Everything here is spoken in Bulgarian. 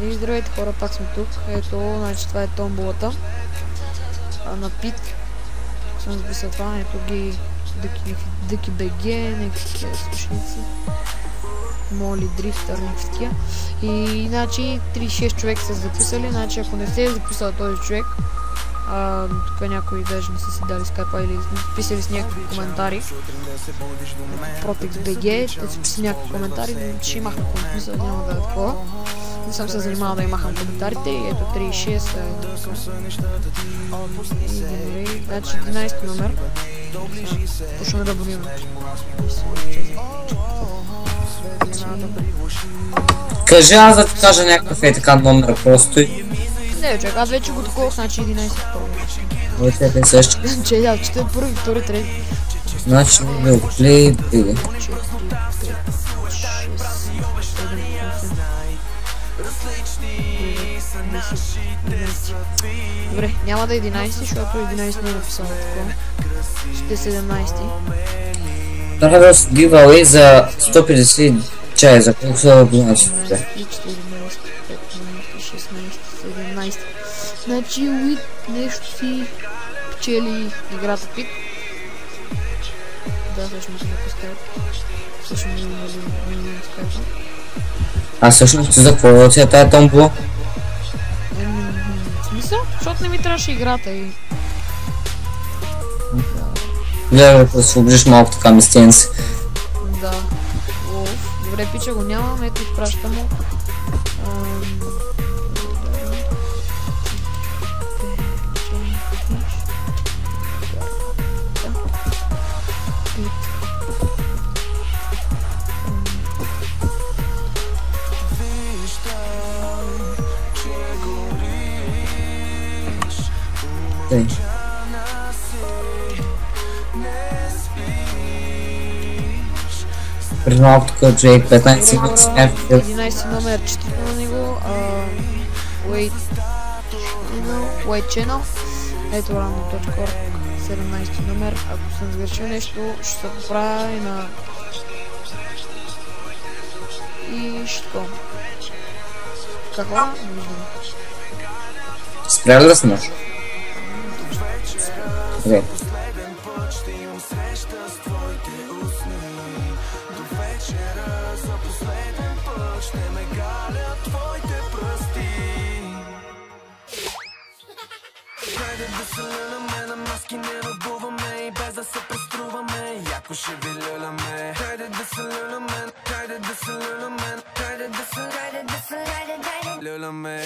И здравейте хора, пак сме тук. Ето, значи това е томболата на Пит. Тук съм записал това, ето ги Дъки БГ, някакви слушници, Моли, Дрифтър, някакви такива. И значи 36 човека са записали, значи ако не сте е записал този човек, тук някои даже не са си дали скайпа или писали с някакви коментари. Protex BG, те са писали някакви коментари, ще махна коментари, няма да е такова. Не съм се занимавал да и махам коментарите и ето 36 значи 11 номер. Почваме да абонираме. Кажи, аз да ти кажа някакъв е така номер просто и... Не, човек, аз вече го таковах, значи 11 първо. Те те също. Че да, че е първи, втори, трети. Значи бил плей, били. Добре, няма да е 11, защото 11 не е написано такова. Ще е 17. Трябва да се giveaway за 150 чая, за колко са абонатите. 14, 15, 16, 17. Значи Уит нещо си печели играта Пит. Да, всъщност не пускат. Всъщност не пускат. А всъщност за какво си е тая томбола? В смисъл? Защото не ми трябваше играта и... Гледай да освободиш малко така местенци. Да. Добре, пича го нямам, ето изпращам му. Тъй. Преди малко тук Джейк 15 минути с някакви... 11 номер, четири на него, Wait Channel, ето random.org, 17 номер, ако съм сгрешил нещо, ще се поправя и на... И ще такова. Какво? Не виждам. Спря ли да снимаш? Окей. Хайде да се люляме, на маски не набуваме и без да се преструваме, яко ще ви люляме. Хайде да се люляме, хайде да се люляме, хайде да се люляме.